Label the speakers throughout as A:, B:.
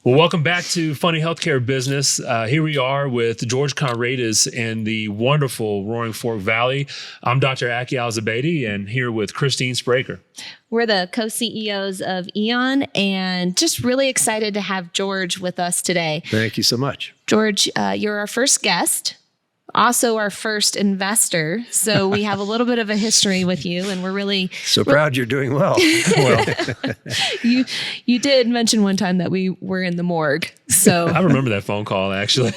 A: Well, welcome back to Funny Healthcare Business. Here we are with George Conrades in the wonderful Roaring Fork Valley. I'm Dr. Aki and here with Christine Spraker.
B: We're the co-CEOs of Eon and just really excited to have George with us today.
C: Thank you so much.
B: George, you're our first guest, also our first investor. So we have a little bit of a history with you, and we're really
C: proud you're doing well.
B: You did mention one time that we were in the morgue. So
A: I remember that phone call, actually.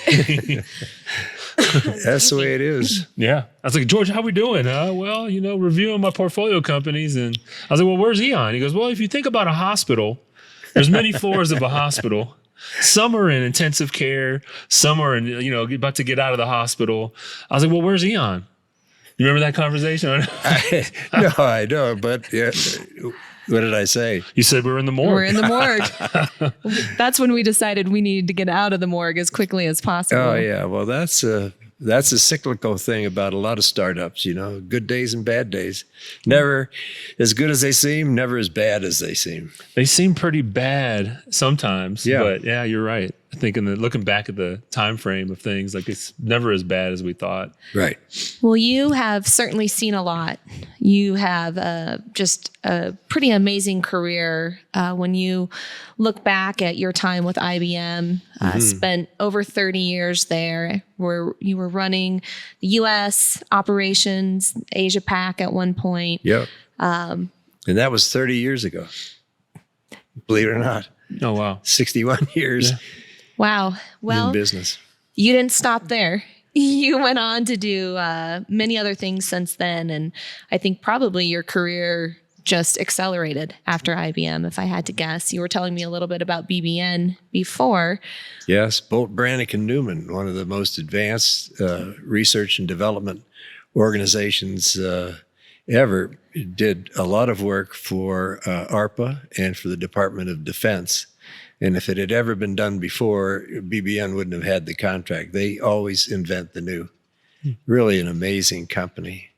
C: That's the way it is.
A: Yeah. I was like, George, how we doing? Well, reviewing my portfolio companies. And I was like, well, where's Eon? He goes, well, if you think about a hospital, there's many floors of a hospital. Some are in intensive care. Some are in, about to get out of the hospital. I was like, well, where's Eon? You remember that conversation?
C: No, I don't. But yeah, what did I say?
A: You said we're in the morgue.
B: We're in the morgue. That's when we decided we needed to get out of the morgue as quickly as possible.
C: Oh, yeah. Well, that's a cyclical thing about a lot of startups, good days and bad days. Never as good as they seem, never as bad as they seem.
A: They seem pretty bad sometimes,
C: yeah.
A: But yeah, you're right. I think looking back at the time frame of things, like it's never as bad as we thought.
C: Right.
B: Well, you have certainly seen a lot. You have just a pretty amazing career. When you look back at your time with IBM, spent over 30 years there, where you were running the U.S. operations, Asia Pac at one point.
C: Yep. And that was 30 years ago. Believe it or not.
A: Oh, wow.
C: 61 years.
A: Yeah.
B: Wow. Well,
C: in business.
B: You didn't stop there. You went on to do many other things since then. And I think probably your career just accelerated after IBM, if I had to guess. You were telling me a little bit about BBN before.
C: Yes, Bolt, Brannick, and Newman, one of the most advanced research and development organizations ever, did a lot of work for ARPA and for the Department of Defense. And if it had ever been done before, BBN wouldn't have had the contract. They always invent the new. Really an amazing company.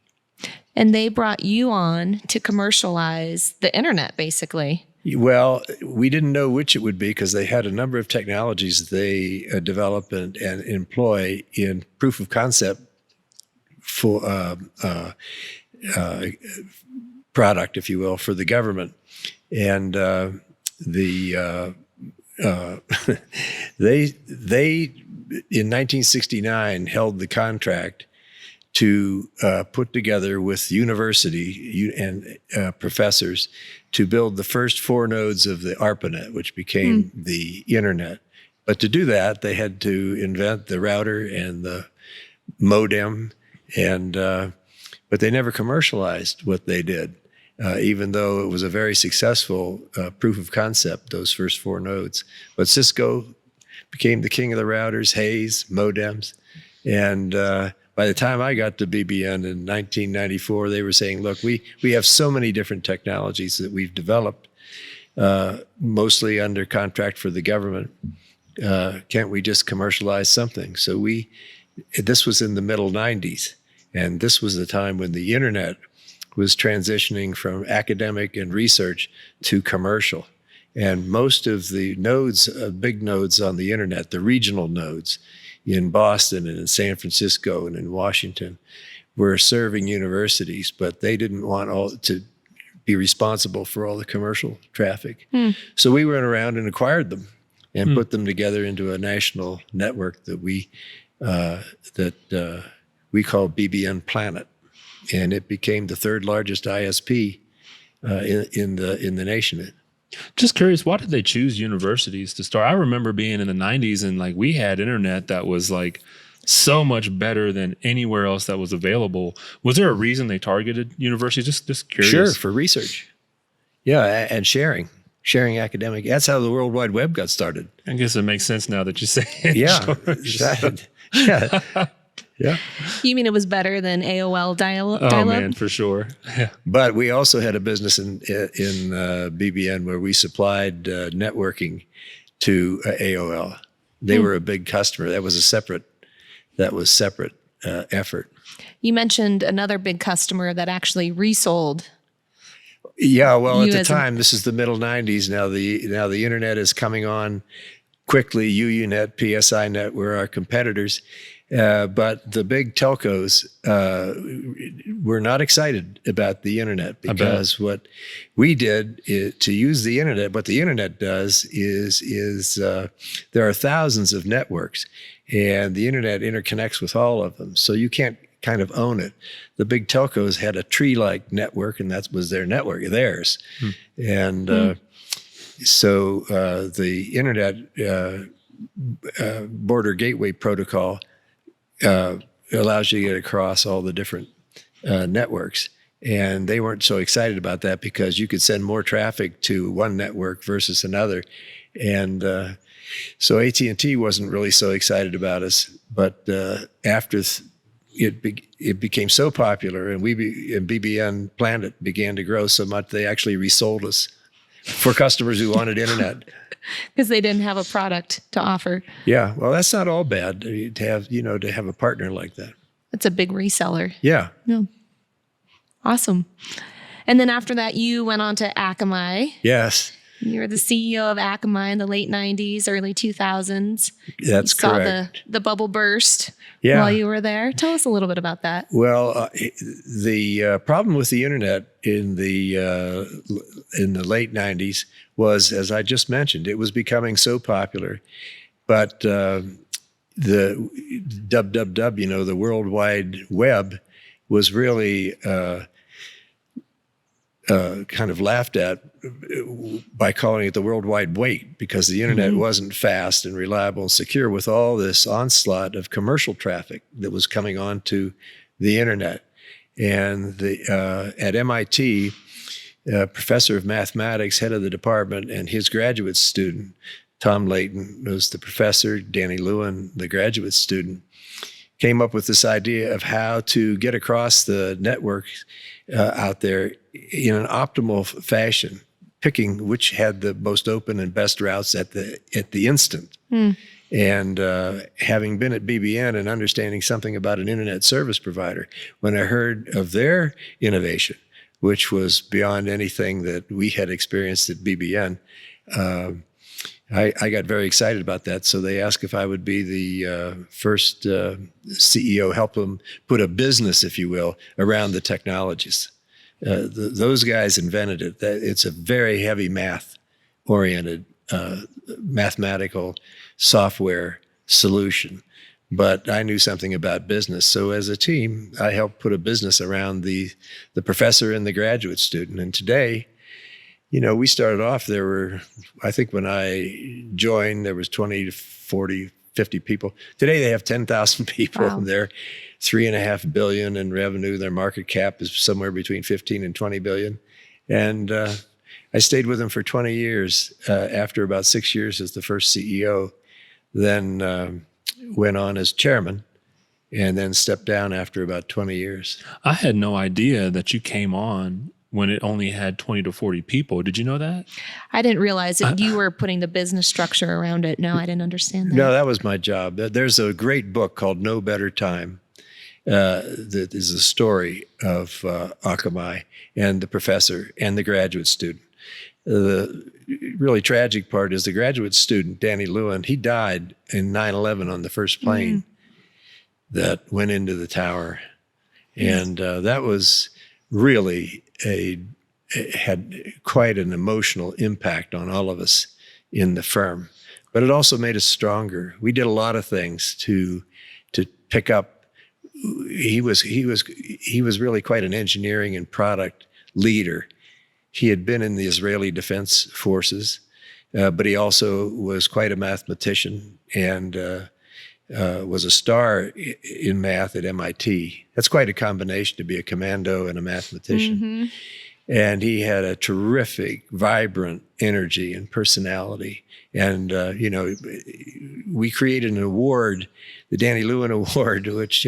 B: And they brought you on to commercialize the internet, basically.
C: Well, we didn't know which it would be because they had a number of technologies they develop and employ in proof of concept for product, if you will, for the government. And they in 1969 held the contract to put together with university and professors to build the first 4 nodes of the ARPANET, which became the internet. But to do that, they had to invent the router and the modem, but they never commercialized what they did. Even though it was a very successful proof of concept, those first 4 nodes. But Cisco became the king of the routers, Hayes, modems. And by the time I got to BBN in 1994, they were saying, look, we have so many different technologies that we've developed, mostly under contract for the government. Can't we just commercialize something? So this was in the middle 90s. And this was the time when the internet was transitioning from academic and research to commercial. And most of the nodes, big nodes on the internet, the regional nodes in Boston and in San Francisco and in Washington, were serving universities, but they didn't want to be responsible for all the commercial traffic. So we went around and acquired them and put them together into a national network that we call BBN Planet. And it became the 3rd largest ISP in the nation.
A: Just curious, why did they choose universities to start? I remember being in the 90s and we had internet that was so much better than anywhere else that was available. Was there a reason they targeted universities? Just curious.
C: Sure, for research. Yeah, and sharing academic. That's how the World Wide Web got started.
A: I guess it makes sense now that you say it.
C: Yeah. Yeah.
B: You mean it was better than AOL dial-up?
A: Oh, man, for sure. Yeah.
C: But we also had a business in BBN where we supplied networking to AOL. They were a big customer. That was a separate effort.
B: You mentioned another big customer that actually resold.
C: Yeah, well, at the time, this is the middle 90s. Now the internet is coming on quickly, UUNet, PSINet were our competitors. But the big telcos were not excited about the internet, because what we did to use the internet, what the internet does is there are thousands of networks, and the internet interconnects with all of them. So you can't kind of own it. The big telcos had a tree-like network, and that was their network, theirs. And so the internet border gateway protocol allows you to get across all the different networks. And they weren't so excited about that, because you could send more traffic to one network versus another. And so AT&T wasn't really so excited about us. But after it became so popular, and BBN Planet began to grow so much, they actually resold us for customers who wanted internet.
B: Because they didn't have a product to offer.
C: Yeah, well, that's not all bad to have a partner like that.
B: It's a big reseller.
C: Yeah.
B: No. Awesome. And then after that, you went on to Akamai.
C: Yes.
B: You were the CEO of Akamai in the late 90s, early 2000s.
C: That's correct.
B: You saw the bubble burst
C: Yeah.
B: while you were there. Tell us a little bit about that.
C: Well, the problem with the internet in the late 90s was, as I just mentioned, it was becoming so popular. But the WWW, the World Wide Web, was really kind of laughed at by calling it the World Wide Wait, because the internet wasn't fast and reliable and secure, with all this onslaught of commercial traffic that was coming onto the internet. And at MIT, a professor of mathematics, head of the department, and his graduate student, Tom Layton, was the professor, Danny Lewin, the graduate student, came up with this idea of how to get across the network out there in an optimal fashion, picking which had the most open and best routes at the instant. And having been at BBN and understanding something about an internet service provider, when I heard of their innovation, which was beyond anything that we had experienced at BBN, I got very excited about that. So they asked if I would be the first CEO, help them put a business, if you will, around the technologies. Those guys invented it. It's a very heavy math-oriented, mathematical software solution. But I knew something about business. So as a team, I helped put a business around the professor and the graduate student. And today, we started off, there were, I think when I joined, there was 20 to 40, 50 people. Today they have 10,000 people.
B: Wow.
C: They're $3.5 billion in revenue. Their market cap is somewhere between 15 and 20 billion. And I stayed with them for 20 years. After about 6 years as the first CEO, then went on as chairman, and then stepped down after about 20 years.
A: I had no idea that you came on when it only had 20 to 40 people. Did you know that?
B: I didn't realize that you were putting the business structure around it. No, I didn't understand that.
C: No, that was my job. There's a great book called No Better Time that is a story of Akamai and the professor and the graduate student. The really tragic part is the graduate student, Danny Lewin, he died in 9/11 on the first plane that went into the tower. And that was really had quite an emotional impact on all of us in the firm. But it also made us stronger. We did a lot of things to pick up. He was really quite an engineering and product leader. He had been in the Israeli Defense Forces, but he also was quite a mathematician and was a star in math at MIT. That's quite a combination, to be a commando and a mathematician. And he had a terrific, vibrant energy and personality. And, we created an award, the Danny Lewin Award, which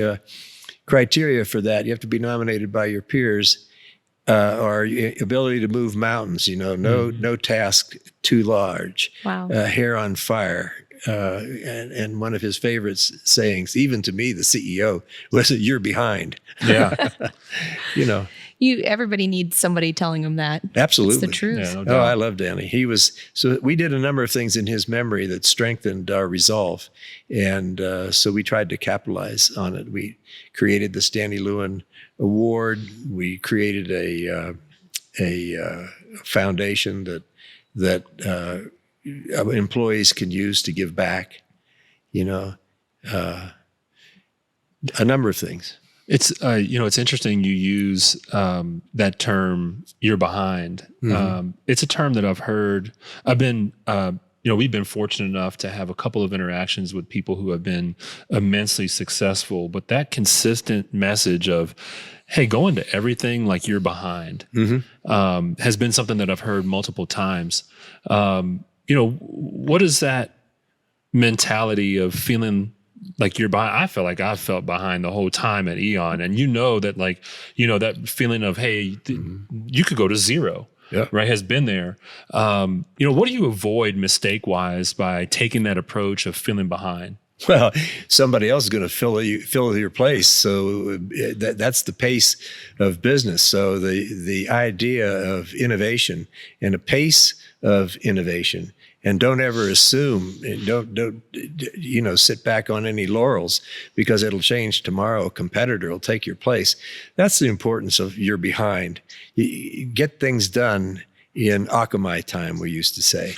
C: criteria for that, you have to be nominated by your peers, or ability to move mountains, no task too large,
B: Wow.
C: Hair on fire, and one of his favorite sayings, even to me, the CEO, was that you're behind.
A: Yeah.
C: You know,
B: Everybody needs somebody telling them that.
C: absolutely.
B: It's the truth.
A: Yeah, no
C: Oh,
A: doubt.
C: I love Danny. So we did a number of things in his memory that strengthened our resolve. And so we tried to capitalize on it. We created the Stanley Lewin Award. We created a foundation that employees can use to give back, a number of things.
A: It's it's interesting you use that term "you're behind." It's a term that I've heard. We've been fortunate enough to have a couple of interactions with people who have been immensely successful, but that consistent message of, "Hey, go into everything like you're behind," has been something that I've heard multiple times. What is that mentality of feeling like you're behind? I feel like I felt behind the whole time at Eon, and that feeling of, hey, you could go to zero, right? Has been there. What do you avoid mistake-wise by taking that approach of feeling behind?
C: Well, somebody else is going to fill your place. So that's the pace of business. So the idea of innovation and a pace of innovation. And don't ever assume, and don't sit back on any laurels, because it'll change tomorrow. A competitor will take your place. That's the importance of you're behind. You get things done in Akamai time, we used to say.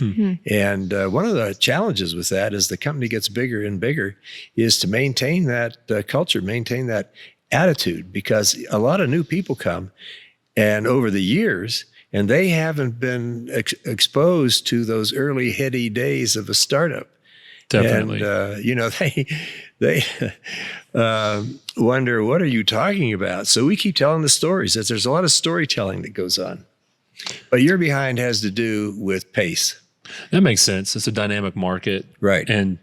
C: And one of the challenges with that, as the company gets bigger and bigger, is to maintain that culture, maintain that attitude, because a lot of new people come, and over the years, and they haven't been exposed to those early heady days of a startup.
A: Definitely.
C: And, they wonder, what are you talking about? So we keep telling the stories. That there's a lot of storytelling that goes on. But you're behind has to do with pace.
A: That makes sense. It's a dynamic market.
C: Right.
A: And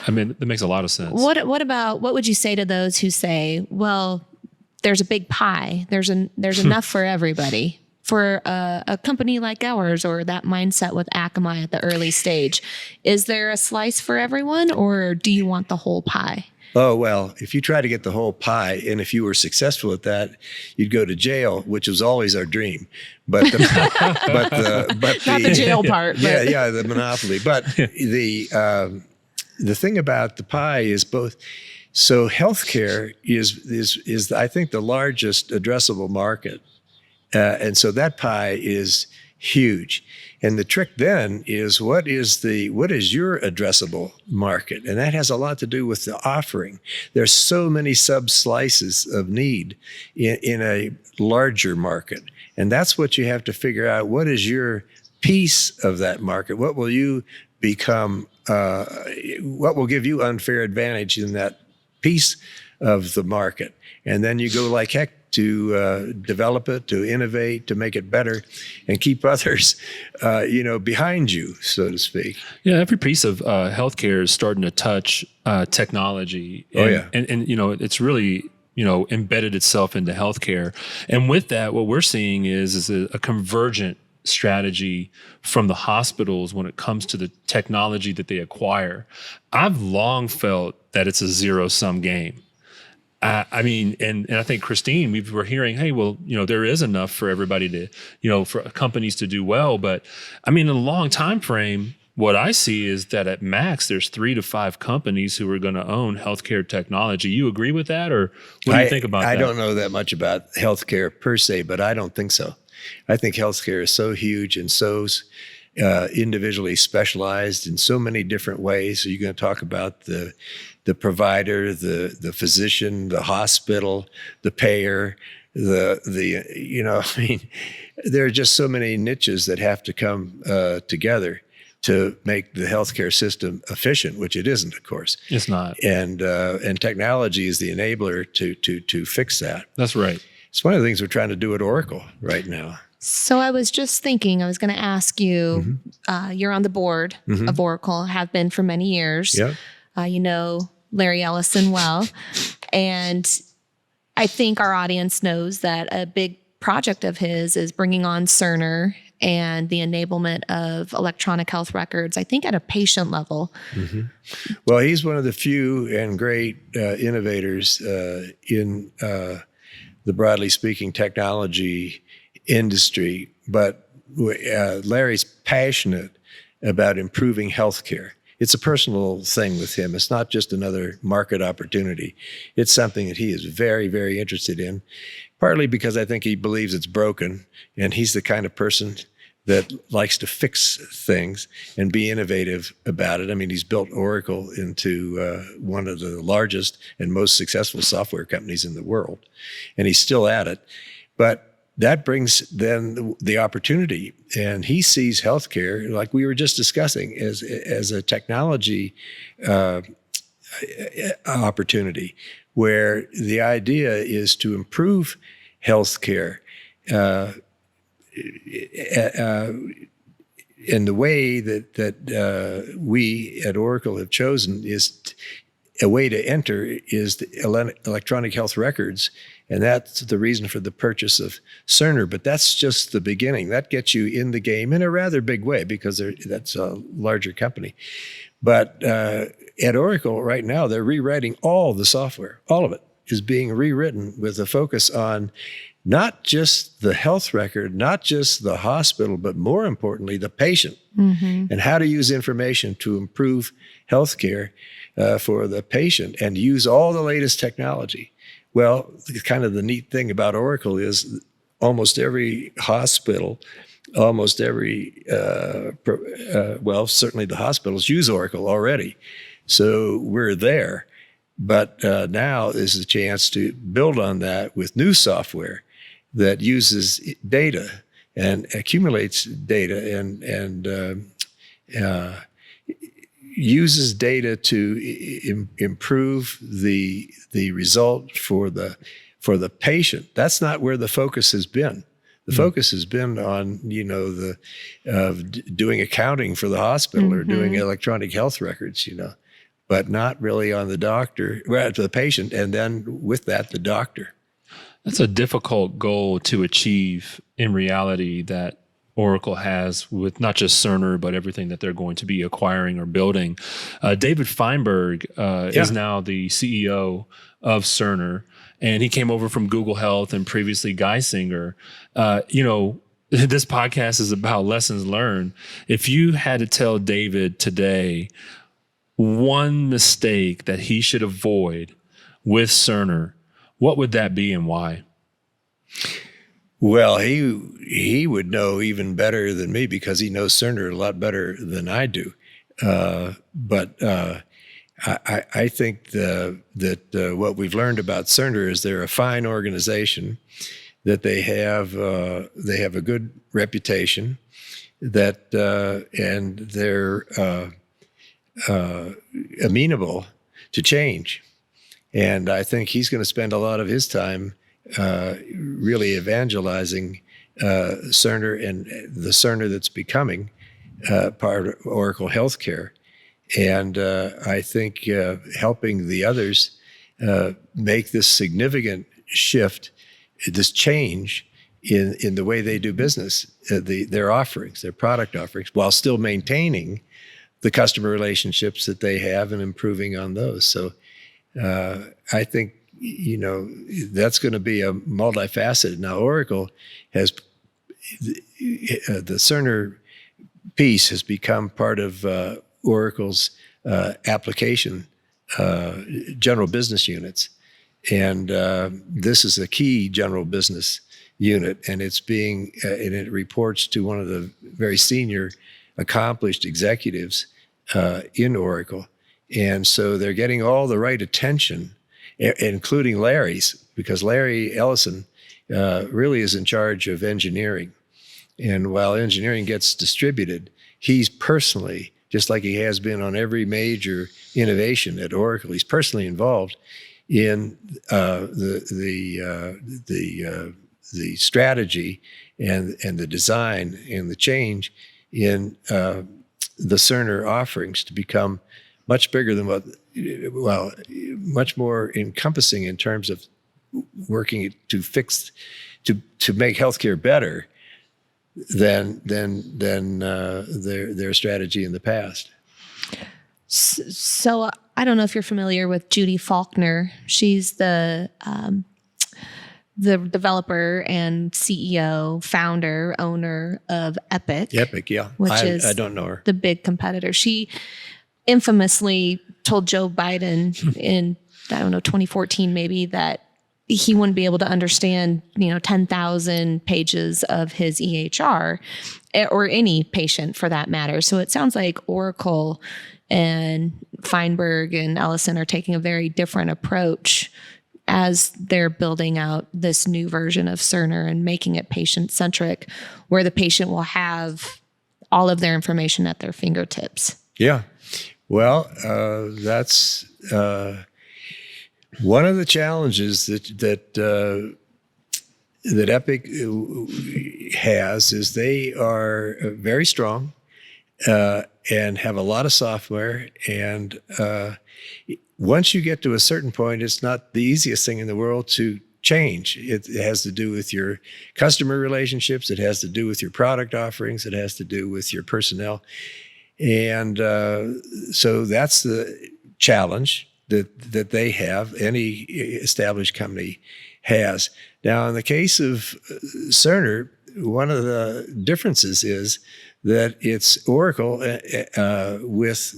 A: I mean, that makes a lot of sense.
B: What would you say to those who say, well, there's a big pie, there's enough for everybody? For a company like ours, or that mindset with Akamai at the early stage, is there a slice for everyone, or do you want the whole pie?
C: Oh, well, if you try to get the whole pie, and if you were successful at that, you'd go to jail, which was always our dream. But
B: Not the jail part. But.
C: Yeah, the monopoly. But the thing about the pie is both. So healthcare is I think the largest addressable market. And so that pie is huge. And the trick then is, what is your addressable market? And that has a lot to do with the offering. There's so many sub-slices of need in a larger market. And that's what you have to figure out. What is your piece of that market? What will you become, what will give you unfair advantage in that piece of the market? And then you go like heck to develop it, to innovate, to make it better, and keep others, behind you, so to speak.
A: Yeah, every piece of healthcare is starting to touch technology. And it's really embedded itself into healthcare. And with that, what we're seeing is a convergent strategy from the hospitals when it comes to the technology that they acquire. I've long felt that it's a zero-sum game. I mean, and I think, Christine, we were hearing, hey, well, there is enough for everybody to, for companies to do well. But I mean, in a long time frame, what I see is that at max, there's 3 to 5 companies who are going to own healthcare technology. You agree with that, or what do you think about that?
C: I don't know that much about healthcare per se, but I don't think so. I think healthcare is so huge and so individually specialized in so many different ways. So you're going to talk about the provider, the physician, the hospital, the payer, there are just so many niches that have to come together to make the healthcare system efficient, which it isn't, of course.
A: It's not.
C: And technology is the enabler to fix that.
A: That's right.
C: It's one of the things we're trying to do at Oracle right now.
B: So I was just thinking, I was going to ask you, you're on the board of Oracle, have been for many years.
C: Yeah.
B: Larry Ellison well. And I think our audience knows that a big project of his is bringing on Cerner and the enablement of electronic health records, I think at a patient level.
C: Well, he's one of the few and great innovators in the broadly speaking technology industry, but Larry's passionate about improving healthcare. It's a personal thing with him. It's not just another market opportunity. It's something that he is very, very interested in, partly because I think he believes it's broken, and he's the kind of person that likes to fix things and be innovative about it. I mean, he's built Oracle into one of the largest and most successful software companies in the world, and he's still at it. But that brings then the opportunity, and he sees healthcare, like we were just discussing, as a technology opportunity, where the idea is to improve healthcare. And the way that we at Oracle have chosen is a way to enter is the electronic health records. And that's the reason for the purchase of Cerner. But that's just the beginning. That gets you in the game in a rather big way because that's a larger company. But at Oracle right now, they're rewriting all the software. All of it is being rewritten with a focus on not just the health record, not just the hospital, but more importantly, the patient, and how to use information to improve healthcare for the patient and use all the latest technology. Well, kind of the neat thing about Oracle is almost every hospital, almost every, certainly the hospitals use Oracle already. So we're there. But now is a chance to build on that with new software that uses data and accumulates data and uses data to improve the result for the patient. That's not where the focus has been. The focus has been on doing accounting for the hospital or doing electronic health records, but not really on the doctor, well, to the patient, and then with that, the doctor.
A: That's a difficult goal to achieve in reality that Oracle has with not just Cerner, but everything that they're going to be acquiring or building. David Feinberg is now the CEO of Cerner, and he came over from Google Health and previously Geisinger. This podcast is about lessons learned. If you had to tell David today one mistake that he should avoid with Cerner, what would that be and why?
C: Well, he would know even better than me because he knows Cerner a lot better than I do. But I think that what we've learned about Cerner is they're a fine organization, that they have a good reputation, that and they're amenable to change. And I think he's going to spend a lot of his time really evangelizing Cerner and the Cerner that's becoming part of Oracle Healthcare. And I think helping the others make this significant shift, this change in the way they do business, their offerings, their product offerings, while still maintaining the customer relationships that they have and improving on those. So I think, that's going to be a multifaceted. Now, Oracle has, the Cerner piece has become part of Oracle's application general business units. And this is a key general business unit, and and it reports to one of the very senior, accomplished executives in Oracle. And so they're getting all the right attention, including Larry's, because Larry Ellison really is in charge of engineering. And while engineering gets distributed, he's personally, just like he has been on every major innovation at Oracle, he's personally involved in the strategy and the design and the change in the Cerner offerings to become much bigger than much more encompassing in terms of working to make healthcare better, than their strategy in the past.
B: So I don't know if you're familiar with Judy Faulkner. She's the developer and CEO, founder, owner of Epic.
C: Epic, yeah. I don't know her.
B: The big competitor. She infamously told Joe Biden in, 2014 maybe, that he wouldn't be able to understand, 10,000 pages of his EHR, or any patient for that matter. So it sounds like Oracle and Feinberg and Ellison are taking a very different approach as they're building out this new version of Cerner and making it patient-centric, where the patient will have all of their information at their fingertips.
C: Yeah. Well, that's one of the challenges that Epic has is they are very strong and have a lot of software. And once you get to a certain point, it's not the easiest thing in the world to change. It has to do with your customer relationships. It has to do with your product offerings. It has to do with your personnel. And so that's the challenge that they have, any established company has. Now, in the case of Cerner, one of the differences is that it's Oracle with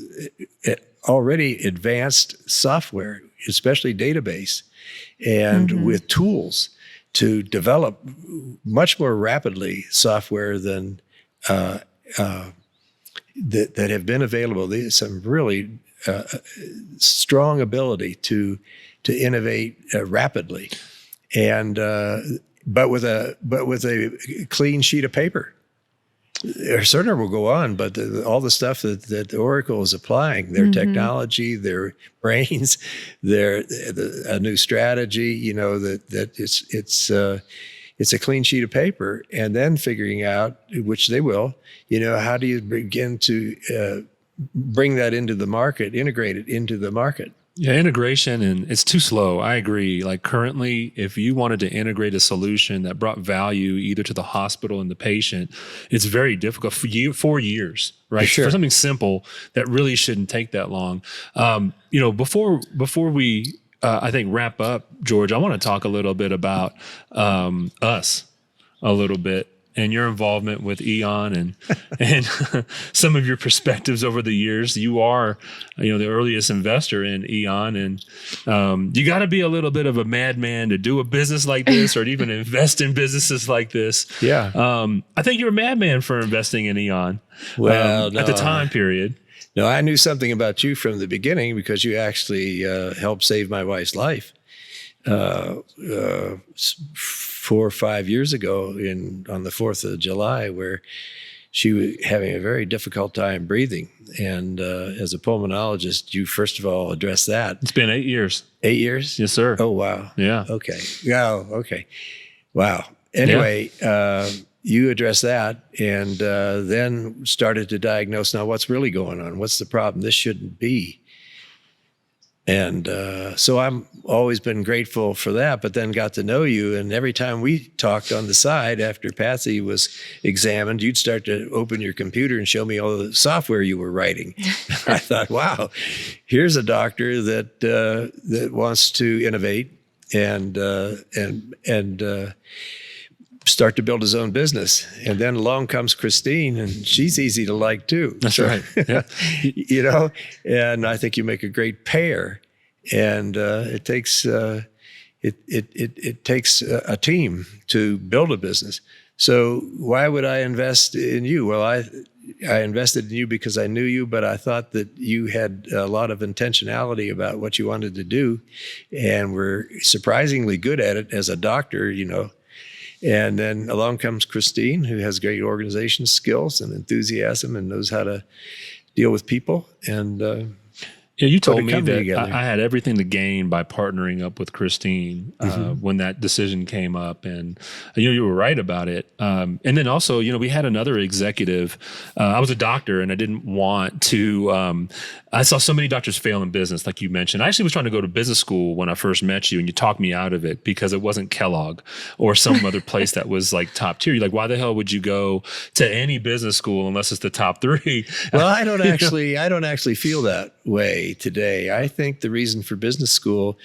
C: already advanced software, especially database, and with tools to develop much more rapidly software than that have been available. There's some really strong ability to innovate rapidly, and but with a clean sheet of paper. Cerner will go on, but all the stuff that Oracle is applying, their technology, their brains, a new strategy, that it's a clean sheet of paper, and then figuring out, which they will, how do you begin to bring that into the market, integrate it into the market?
A: Yeah, integration, and it's too slow. I agree. Like currently, if you wanted to integrate a solution that brought value either to the hospital and the patient, it's very difficult for 4 years, right?
C: Sure.
A: For something simple that really shouldn't take that long. Before we, I think, wrap up, George, I want to talk a little bit about us a little bit, and your involvement with Eon and some of your perspectives over the years. You are, the earliest investor in Eon, and you got to be a little bit of a madman to do a business like this, or to even invest in businesses like this.
C: Yeah.
A: I think you're a madman for investing in Eon.
C: Well, no,
A: at the time period.
C: No, I knew something about you from the beginning because you actually helped save my wife's life. 4 or 5 years ago on the 4th of July, where she was having a very difficult time breathing. And as a pulmonologist, you first of all address that.
A: It's been 8 years.
C: 8 years?
A: Yes, sir.
C: Oh, wow.
A: Yeah.
C: Okay. Yeah. Okay. Wow. Anyway, you address that, and then started to diagnose, now what's really going on? What's the problem? This shouldn't be. And so I'm always been grateful for that, but then got to know you. And every time we talked on the side after Patsy was examined, you'd start to open your computer and show me all the software you were writing. I thought, wow, here's a doctor that wants to innovate and start to build his own business. And then along comes Christine, and she's easy to like too.
A: That's right. Yeah.
C: And I think you make a great pair. And it takes a team to build a business. So why would I invest in you? Well, I invested in you because I knew you, but I thought that you had a lot of intentionality about what you wanted to do, and were surprisingly good at it as a doctor, And then along comes Christine, who has great organization skills and enthusiasm and knows how to deal with people. And
A: Yeah, you told
C: a
A: me
C: company
A: that
C: together.
A: I had everything to gain by partnering up with Christine when that decision came up, and you were right about it. And then also, we had another executive. I was a doctor, and I didn't want to. I saw so many doctors fail in business, like you mentioned. I actually was trying to go to business school when I first met you, and you talked me out of it because it wasn't Kellogg or some other place that was like top tier. You're like, why the hell would you go to any business school unless it's the top three?
C: Well, I don't actually feel that way today. I think the reason for business school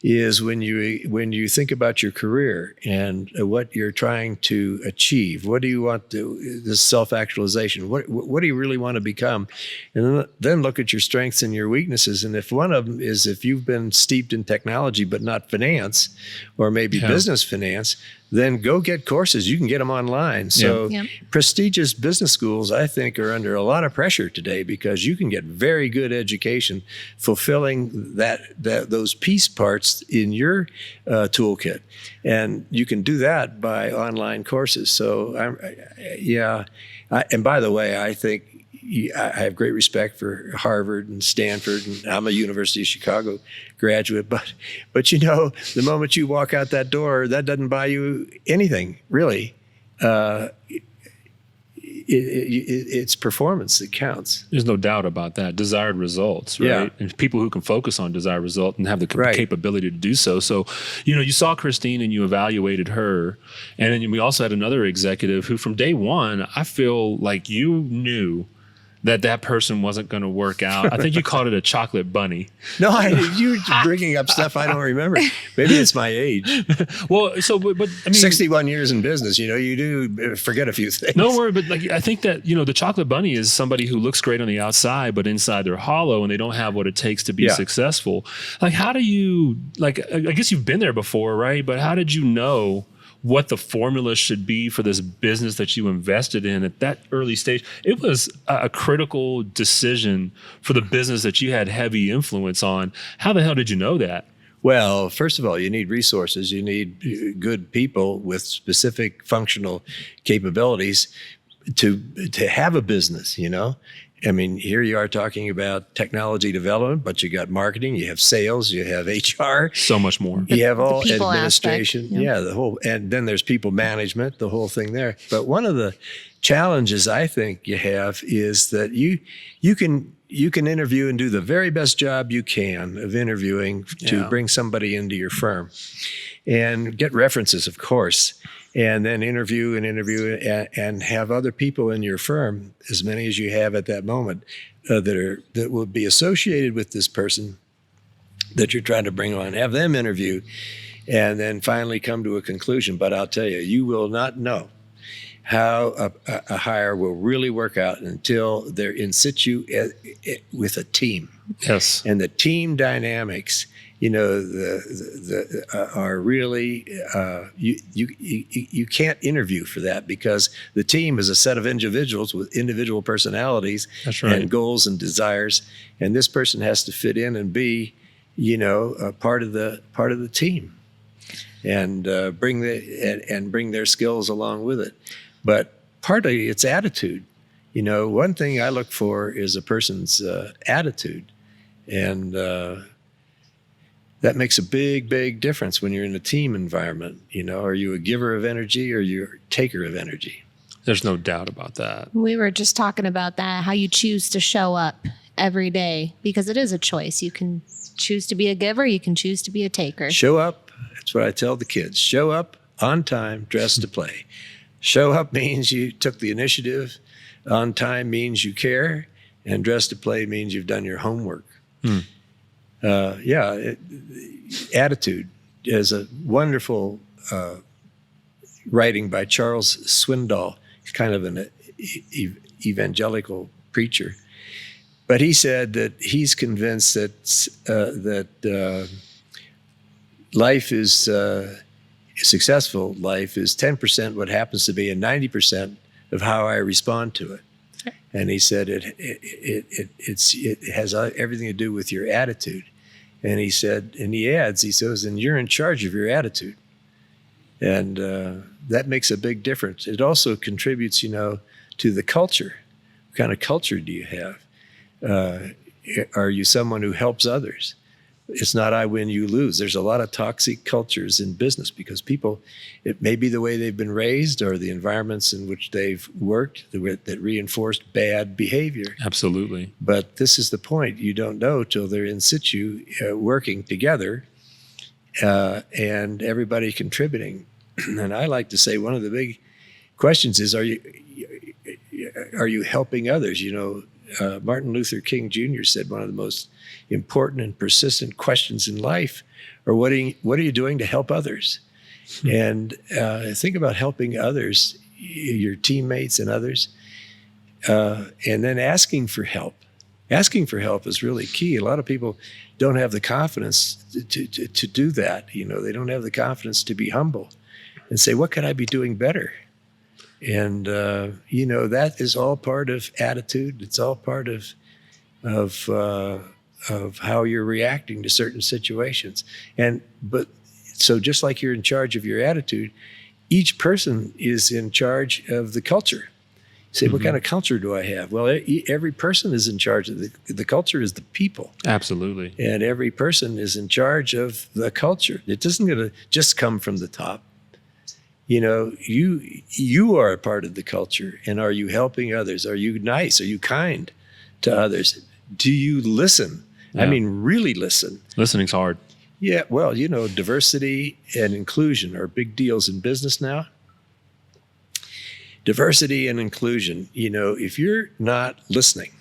C: is when you think about your career and what you're trying to achieve. What do you want to, this self-actualization? What do you really want to become? And then look at your strengths and your weaknesses. And if one of them is if you've been steeped in technology but not finance, or maybe business finance, then go get courses. You can get them online. So prestigious business schools, I think, are under a lot of pressure today because you can get very good education fulfilling those piece parts in your toolkit. And you can do that by online courses. So, and by the way, I think I have great respect for Harvard and Stanford, and I'm a University of Chicago graduate. But the moment you walk out that door, that doesn't buy you anything, really. It's performance that counts.
A: There's no doubt about that. Desired results, right?
C: Yeah.
A: And people who can focus on desired result and have the capability to do so. So, you saw Christine and you evaluated her. And then we also had another executive who from day one, I feel like you knew that person wasn't going to work out. I think you called it a chocolate bunny.
C: No, you're bringing up stuff I don't remember. Maybe it's my age.
A: Well, but I mean,
C: 61 years in business, you do forget a few things.
A: No worry, but I think that, the chocolate bunny is somebody who looks great on the outside, but inside they're hollow and they don't have what it takes to be successful. Like, how do you, I guess you've been there before, right? But how did you know what the formula should be for this business that you invested in at that early stage? It was a critical decision for the business that you had heavy influence on. How the hell did you know that?
C: Well, first of all, you need resources. You need good people with specific functional capabilities to have a business, I mean, here you are talking about technology development, but you got marketing, you have sales, you have HR.
A: So much more.
C: You have all
B: people
C: administration.
B: Aspect,
C: the whole, and then there's people management, the whole thing there. But one of the challenges I think you have is that you can interview and do the very best job you can of interviewing to bring somebody into your firm and get references, of course. And then interview and have other people in your firm, as many as you have at that moment, that will be associated with this person that you're trying to bring on. Have them interview, and then finally come to a conclusion. But I'll tell you, you will not know how a hire will really work out until they're in situ with a team.
A: Yes.
C: And the team dynamics, are really you can't interview for that because the team is a set of individuals with individual personalities and goals and desires, and this person has to fit in and be, a part of the team, and bring their skills along with it. But partly it's attitude. One thing I look for is a person's attitude, and that makes a big, big difference when you're in a team environment. Are you a giver of energy or you're a taker of energy?
A: There's no doubt about that.
B: We were just talking about that, how you choose to show up every day, because it is a choice. You can choose to be a giver. You can choose to be a taker.
C: Show up. That's what I tell the kids. Show up on time, dressed to play. Show up means you took the initiative. On time means you care. And dressed to play means you've done your homework. Attitude is a wonderful writing by Charles Swindoll. He's kind of an evangelical preacher, but he said that he's convinced that life is successful. Life is 10% what happens to be, and 90% of how I respond to it. And he said it has everything to do with your attitude. And he said, and he adds, he says, and you're in charge of your attitude. And that makes a big difference. It also contributes, to the culture. What kind of culture do you have? are you someone who helps others? It's not I win, you lose. There's a lot of toxic cultures in business because people, it may be the way they've been raised or the environments in which they've worked that reinforced bad behavior.
A: Absolutely.
C: But this is the point. You don't know till they're in situ working together and everybody contributing. And I like to say one of the big questions is, are you helping others? You know, Martin Luther King Jr. said one of the most important and persistent questions in life are what are you doing to help others? And think about helping others, your teammates and others, and then asking for help. Asking for help is really key. A lot of people don't have the confidence to do that. You know, they don't have the confidence to be humble and say, what could I be doing better? And, you know, that is all part of attitude. It's all part of how you're reacting to certain situations. But so just like you're in charge of your attitude, each person is in charge of the culture. You say, what kind of culture do I have? Well, every person is in charge of the culture is the people.
A: Absolutely.
C: And every person is in charge of the culture. It isn't going to just come from the top. You know, you are a part of the culture. And are you helping others? Are you nice? Are you kind to others? Do you listen? Yeah. I mean, really listen.
A: Listening's hard.
C: Yeah, well, you know, diversity and inclusion are big deals in business now. Diversity and inclusion, you know, if you're not listening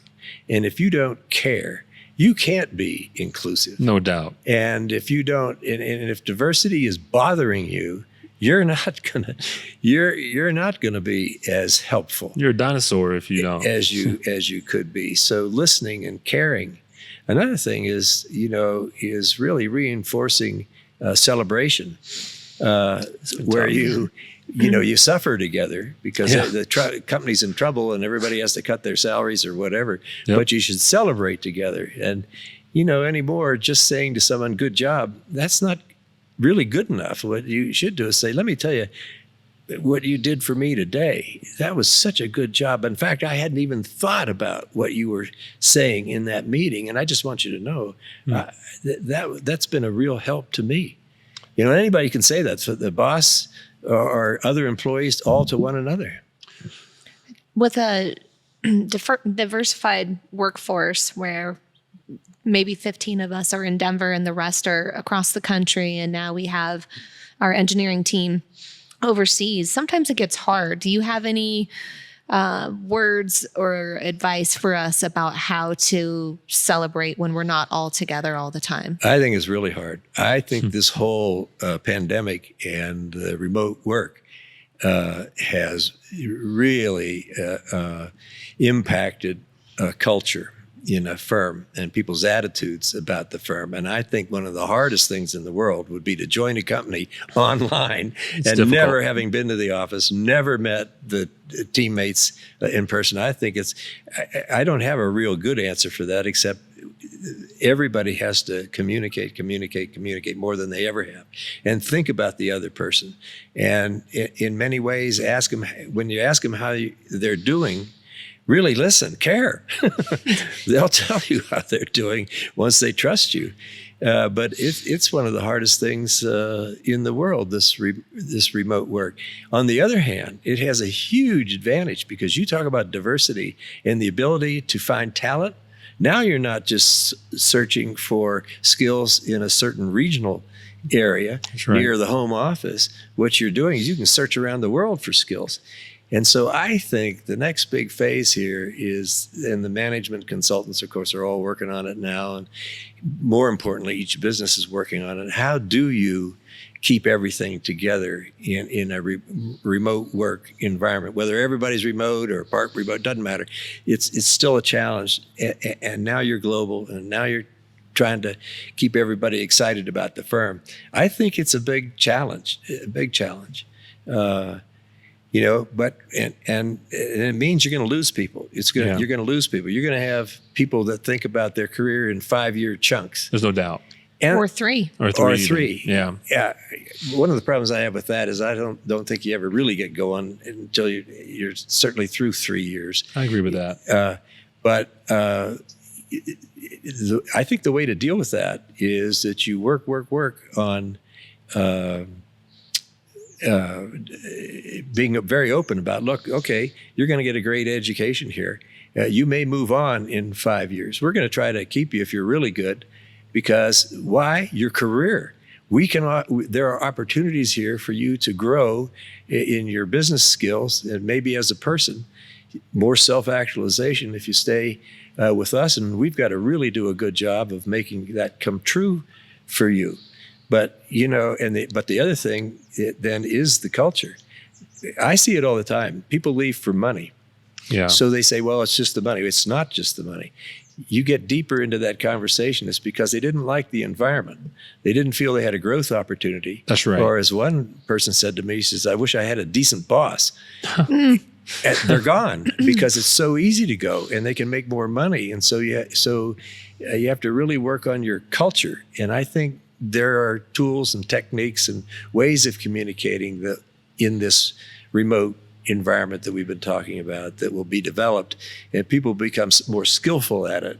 C: and if you don't care, you can't be inclusive.
A: No doubt.
C: And if you don't, and if diversity is bothering you, you're not gonna be as helpful.
A: You're a dinosaur if you don't.
C: as you could be. So listening and caring. Another thing is, you know, is really reinforcing celebration, where you suffer together because the company's in trouble and everybody has to cut their salaries or whatever. Yep. But you should celebrate together. And, you know, anymore, just saying to someone, good job, that's not really good enough. What you should do is say, let me tell you what you did for me today. That was such a good job. In fact, I hadn't even thought about what you were saying in that meeting. And I just want you to know that's been a real help to me. You know, anybody can say that. So the boss or other employees, all to one another.
B: With a diversified workforce where maybe 15 of us are in Denver and the rest are across the country, and now we have our engineering team overseas, sometimes it gets hard. Do you have any words or advice for us about how to celebrate when we're not all together all the time?
C: I think it's really hard. I think this whole pandemic and the remote work has really impacted culture in a firm and people's attitudes about the firm. And I think one of the hardest things in the world would be to join a company online never having been to the office, never met the teammates in person. I think I don't have a real good answer for that, except everybody has to communicate more than they ever have, and think about the other person. And in many ways, when you ask them how they're doing, really listen, care. They'll tell you how they're doing once they trust you. But it's one of the hardest things in the world, this remote work. On the other hand, it has a huge advantage because you talk about diversity and the ability to find talent. Now you're not just searching for skills in a certain regional area near the home office. What you're doing is you can search around the world for skills. And so I think the next big phase here is, and the management consultants, of course, are all working on it now. And more importantly, each business is working on it. How do you keep everything together in a remote work environment? Whether everybody's remote or part remote, doesn't matter. It's still a challenge. And now you're global, and now you're trying to keep everybody excited about the firm. I think it's a big challenge, You know, but and it means you're going to lose people. You're going to lose people. You're going to have people that think about their career in 5-year chunks.
A: There's no doubt.
B: Or three.
A: Or three. Yeah.
C: Yeah. One of the problems I have with that is I don't think you ever really get going until you're certainly through 3 years.
A: I agree with that.
C: But I think the way to deal with that is that you work on being very open about, look, okay, you're going to get a great education here. You may move on in 5 years. We're going to try to keep you if you're really good, because why? Your career. There are opportunities here for you to grow in your business skills and maybe as a person, more self-actualization if you stay with us. And we've got to really do a good job of making that come true for you. But, but the other thing then is the culture. I see it all the time. People leave for money.
A: Yeah.
C: So they say, well, it's just the money. It's not just the money. You get deeper into that conversation, it's because they didn't like the environment. They didn't feel they had a growth opportunity.
A: That's right.
C: Or as one person said to me, he says, I wish I had a decent boss. And they're gone because it's so easy to go and they can make more money. And so you have to really work on your culture. And I think there are tools and techniques and ways of communicating that in this remote environment that we've been talking about that will be developed, and people become more skillful at it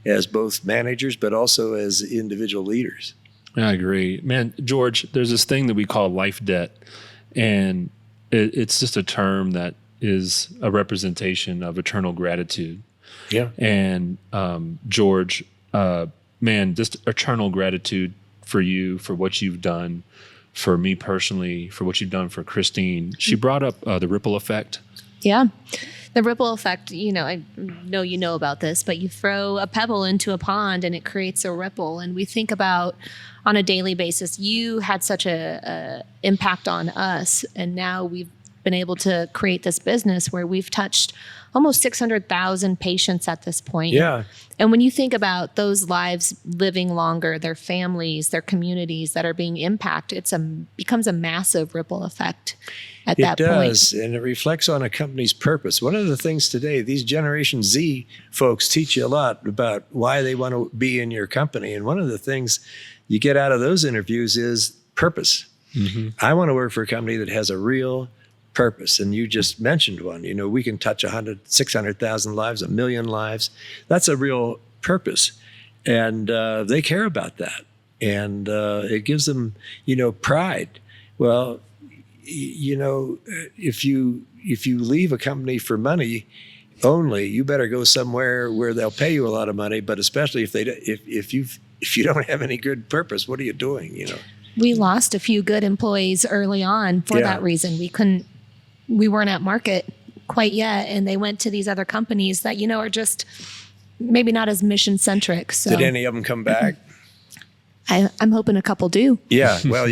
C: as both managers, but also as individual leaders.
A: I agree. Man, George, there's this thing that we call life debt, and it's just a term that is a representation of eternal gratitude.
C: Yeah.
A: And George, man, just eternal gratitude for you, for what you've done, for me personally, for what you've done for Christine. She brought up the ripple effect.
B: Yeah. The ripple effect, I know you know about this, but you throw a pebble into a pond and it creates a ripple. And we think about on a daily basis, you had such a impact on us. And now we've been able to create this business where we've touched almost 600,000 patients at this point.
C: Yeah.
B: And when you think about those lives living longer, their families, their communities that are being impacted, becomes a massive ripple effect at that point.
C: It does, and it reflects on a company's purpose. One of the things today, these Generation Z folks teach you a lot about why they want to be in your company. And one of the things you get out of those interviews is purpose. Mm-hmm. I want to work for a company that has a real purpose. And you just mentioned one. We can touch 600,000 lives, 1 million lives. That's a real purpose. And they care about that. And it gives them, pride. Well, if you leave a company for money only, you better go somewhere where they'll pay you a lot of money. But especially if you don't have any good purpose, what are you doing?
B: We lost a few good employees early on for that reason. We weren't at market quite yet, and they went to these other companies that are just maybe not as mission centric. So
C: did any of them come back?
B: I'm hoping a couple do.
C: Yeah, well,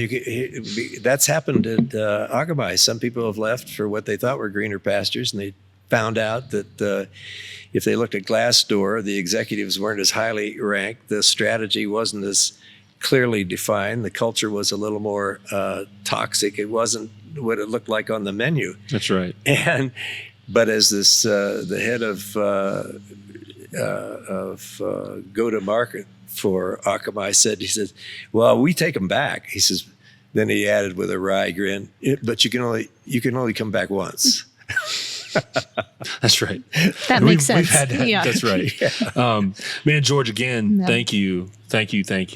C: that's happened at Akamai. Some people have left for what they thought were greener pastures, and they found out that if they looked at Glassdoor, the executives weren't as highly ranked, the strategy wasn't as clearly defined, the culture was a little more toxic. It wasn't what it looked like on the menu.
A: That's right.
C: But as this the head of go-to-market for Akamai said, he says, "Well, we take them back." He says, then he added with a wry grin, "But you can only come back once."
A: That's right.
B: That makes sense.
A: We've had that.
B: Yeah.
A: That's right. Yeah. Man, George, again, thank you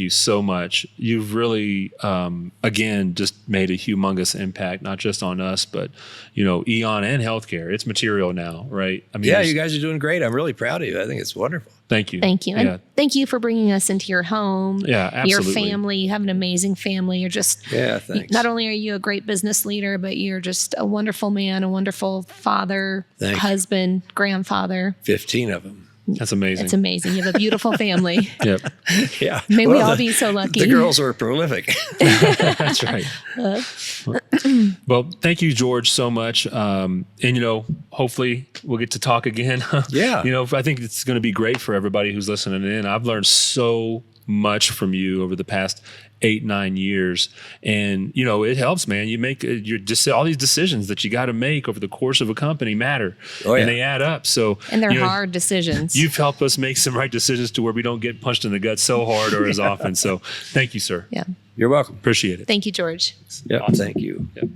A: so much. You've really, again, just made a humongous impact, not just on us, but, Eon and healthcare. It's material now, right? I mean,
C: you guys are doing great. I'm really proud of you. I think it's wonderful.
A: Thank you.
B: Thank you. Yeah. And thank you for bringing us into your home.
A: Yeah, absolutely.
B: Your family. You have an amazing family. You're just,
C: thanks.
B: Not only are you a great business leader, but you're just a wonderful man, a wonderful father, husband, grandfather.
C: 15 of them.
A: That's amazing.
B: It's amazing. You have a beautiful family.
A: Yep.
C: Yeah.
B: May we all be so lucky.
C: The girls were prolific.
A: That's right. Well, thank you, George, so much. And, hopefully we'll get to talk again.
C: Yeah.
A: I think it's going to be great for everybody who's listening in. I've learned so much from you over the past 8-9 years, and it helps, man. You make all these decisions that you got to make over the course of a company matter, and they add up. So
B: and they're hard decisions.
A: You've helped us make some right decisions to where we don't get punched in the gut so hard or as often. So thank you, sir.
B: Yeah,
C: you're welcome.
A: Appreciate it.
B: Thank you, George.
C: Yeah, awesome. Thank you.
A: Yep.